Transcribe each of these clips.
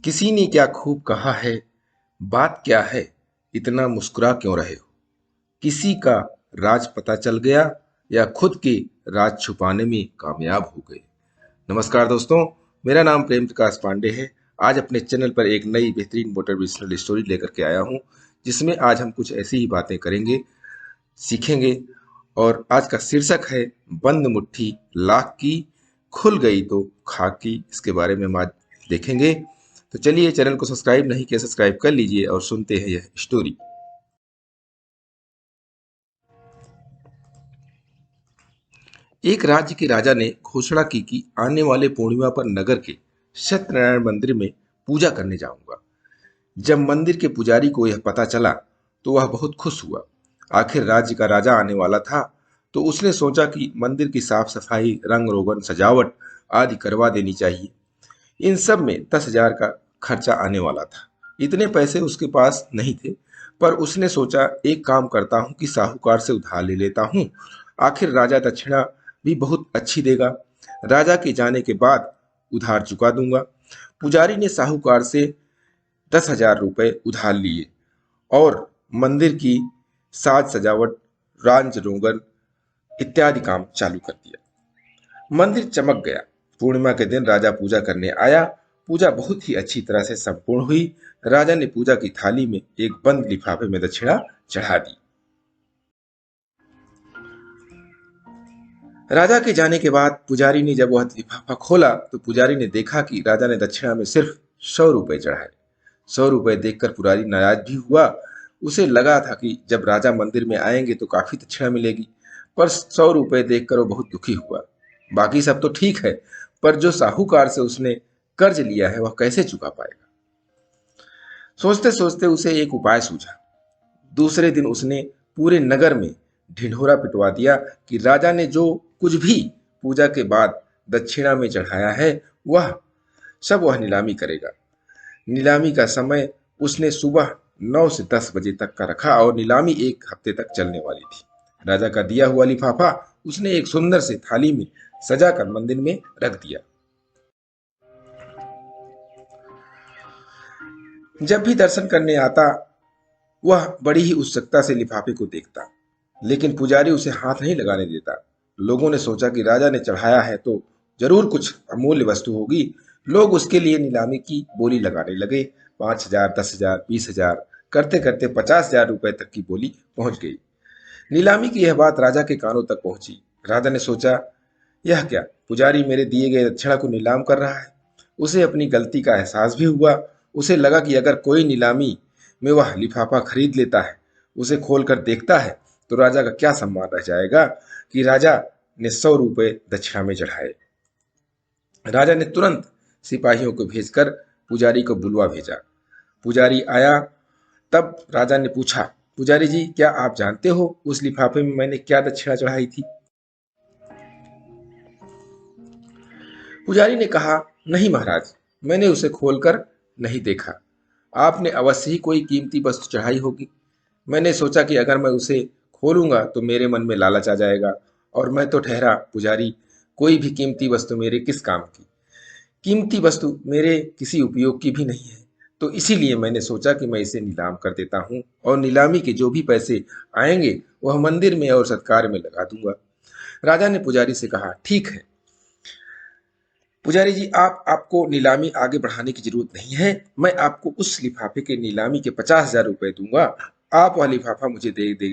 किसी ने क्या खूब कहा है, बात क्या है, इतना मुस्कुरा क्यों रहे हो? किसी का राज पता चल गया या खुद के राज छुपाने में कामयाब हो गए? नमस्कार दोस्तों, मेरा नाम प्रेम प्रकाश पांडे है। आज अपने चैनल पर एक नई बेहतरीन मोटिवेशनल स्टोरी लेकर के आया हूँ, जिसमें आज हम कुछ ऐसी ही बातें करेंगे, सीखेंगे। और आज का शीर्षक है बंद मुट्ठी लाख की, खुल गई तो खाक की। इसके बारे में हम आज देखेंगे। तो चलिए, चैनल को सब्सक्राइब नहीं किया, सब्सक्राइब कर लीजिए और सुनते हैं यह स्टोरी। एक राज्य के राजा ने घोषणा की कि आने वाले पूर्णिमा पर नगर के सत्यनारायण मंदिर में पूजा करने जाऊंगा। जब मंदिर के पुजारी को यह पता चला तो वह बहुत खुश हुआ। आखिर राज्य का राजा आने वाला था, तो उसने सोचा कि मंदिर की साफ सफाई, रंग रोगन, सजावट आदि करवा देनी चाहिए। इन सब में 10,000 का खर्चा आने वाला था। इतने पैसे उसके पास नहीं थे, पर उसने सोचा एक काम करता हूँ कि साहूकार से उधार ले लेता हूँ। आखिर राजा दक्षिणा भी बहुत अच्छी देगा। राजा के जाने के बाद उधार चुका दूंगा। पुजारी ने साहूकार से 10,000 रुपये उधार लिए और मंदिर की साज सजावट, रांज रोगन इत्यादि काम चालू कर दिया। मंदिर चमक गया। पूर्णिमा के दिन राजा पूजा करने आया। पूजा बहुत ही अच्छी तरह से संपूर्ण हुई। राजा ने पूजा की थाली में एक बंद लिफाफे में दक्षिणा चढ़ा दी। राजा के जाने के बाद पुजारी ने जब वह लिफाफा खोला तो पुजारी ने देखा कि राजा ने दक्षिणा में सिर्फ 100 रुपये चढ़ाए। 100 रुपये देखकर पुजारी नाराज भी हुआ। उसे लगा था कि जब राजा मंदिर में आएंगे तो काफी दक्षिणा मिलेगी, पर 100 रुपये देखकर वो बहुत दुखी हुआ। बाकी सब तो ठीक है, पर जो साहूकार से उसने कर्ज लिया है वह कैसे चुका पाएगा? सोचते सोचते उसे एक उपाय सूझा। दूसरे दिन उसने पूरे नगर में ढिंढोरा पिटवा दिया कि राजा ने जो कुछ भी पूजा के बाद दक्षिणा में चढ़ाया है वह नीलामी करेगा। नीलामी का समय उसने सुबह 9 से 10 बजे तक का रखा और नीलामी एक हफ्ते तक चलने वाली थी। राजा का दिया हुआ लिफाफा उसने एक सुंदर से थाली में सजाकर मंदिर में रख दिया। जब भी दर्शन करने आता वह बड़ी ही उत्सुकता से लिफाफे को देखता, लेकिन पुजारी उसे हाथ नहीं लगाने देता। लोगों ने सोचा कि राजा ने चढ़ाया है तो जरूर कुछ अमूल्य वस्तु होगी। लोग उसके लिए नीलामी की बोली लगाने लगे। 5,000, 10,000, 20,000 करते करते 50,000 रुपए तक की बोली पहुंच गई। नीलामी की यह बात राजा के कानों तक पहुंची। राजा ने सोचा, यह क्या, पुजारी मेरे दिए गए दक्षिणा को नीलाम कर रहा है। उसे अपनी गलती का एहसास भी हुआ। उसे लगा कि अगर कोई नीलामी में वह लिफाफा खरीद लेता है, उसे खोलकर देखता है, तो राजा का क्या सम्मान रह जाएगा कि राजा ने 100 रुपये दक्षिणा में चढ़ाए। राजा ने तुरंत सिपाहियों को भेजकर पुजारी को बुलवा भेजा। पुजारी आया। तब राजा ने पूछा, पुजारी जी, क्या आप जानते हो उस लिफाफे में मैंने क्या दक्षिणा चढ़ाई थी? पुजारी ने कहा, नहीं महाराज, मैंने उसे खोलकर नहीं देखा। आपने अवश्य ही कोई कीमती वस्तु चढ़ाई होगी। मैंने सोचा कि अगर मैं उसे खोलूंगा तो मेरे मन में लालच आ जाएगा, और मैं तो ठहरा पुजारी, कोई भी कीमती वस्तु मेरे किस काम की? कीमती वस्तु मेरे किसी उपयोग की भी नहीं है। तो इसीलिए मैंने सोचा कि मैं इसे नीलाम कर देता हूँ और नीलामी के जो भी पैसे आएंगे वह मंदिर में और सत्कार में लगा दूंगा। राजा ने पुजारी से कहा, ठीक है पुजारी जी, आपको नीलामी आगे बढ़ाने की जरूरत नहीं है। मैं आपको उस लिफाफे के नीलामी के 50,000 रुपए दूंगा। आप वह लिफाफा मुझे दे दे।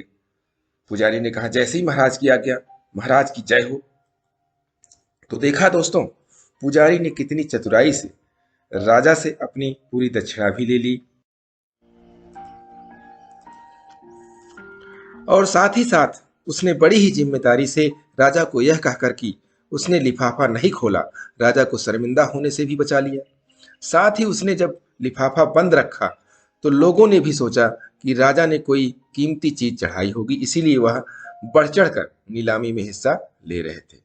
पुजारी ने कहा, जैसे ही महाराज की आज्ञा, महाराज की जय हो। तो देखा दोस्तों, पुजारी ने कितनी चतुराई से राजा से अपनी पूरी दक्षिणा भी ले ली और साथ ही साथ उसने बड़ी ही जिम्मेदारी से राजा को यह कहकर कि उसने लिफाफा नहीं खोला, राजा को शर्मिंदा होने से भी बचा लिया। साथ ही उसने जब लिफाफा बंद रखा तो लोगों ने भी सोचा कि राजा ने कोई कीमती चीज चढ़ाई होगी, इसीलिए वह बढ़ चढ़कर नीलामी में हिस्सा ले रहे थे।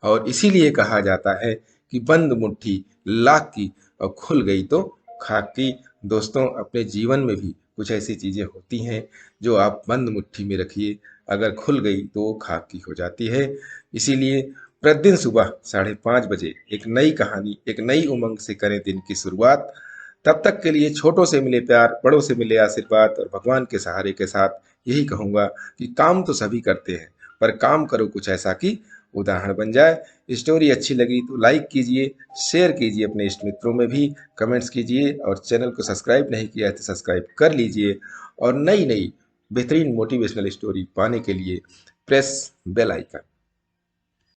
और इसीलिए कहा जाता है कि बंद मुट्ठी लाख की और खुल गई तो खाक की। दोस्तों, अपने जीवन में भी कुछ ऐसी चीजें होती हैं जो आप बंद मुट्ठी में रखिए, अगर खुल गई तो वो खाक की हो जाती है। इसीलिए प्रतिदिन सुबह 5:30 बजे एक नई कहानी, एक नई उमंग से करें दिन की शुरुआत, तब तक के लिए छोटों से मिले प्यार, बड़ों से मिले आशीर्वाद और भगवान के सहारे के साथ यही कहूंगा कि काम तो सभी करते हैं, पर काम करो कुछ ऐसा कि उदाहरण बन जाए। स्टोरी अच्छी लगी तो लाइक कीजिए, शेयर कीजिए अपने इष्ट मित्रों में भी, कमेंट्स कीजिए और चैनल को सब्सक्राइब नहीं किया है तो सब्सक्राइब कर लीजिए। और नई नई बेहतरीन मोटिवेशनल स्टोरी पाने के लिए प्रेस बेल आइकन।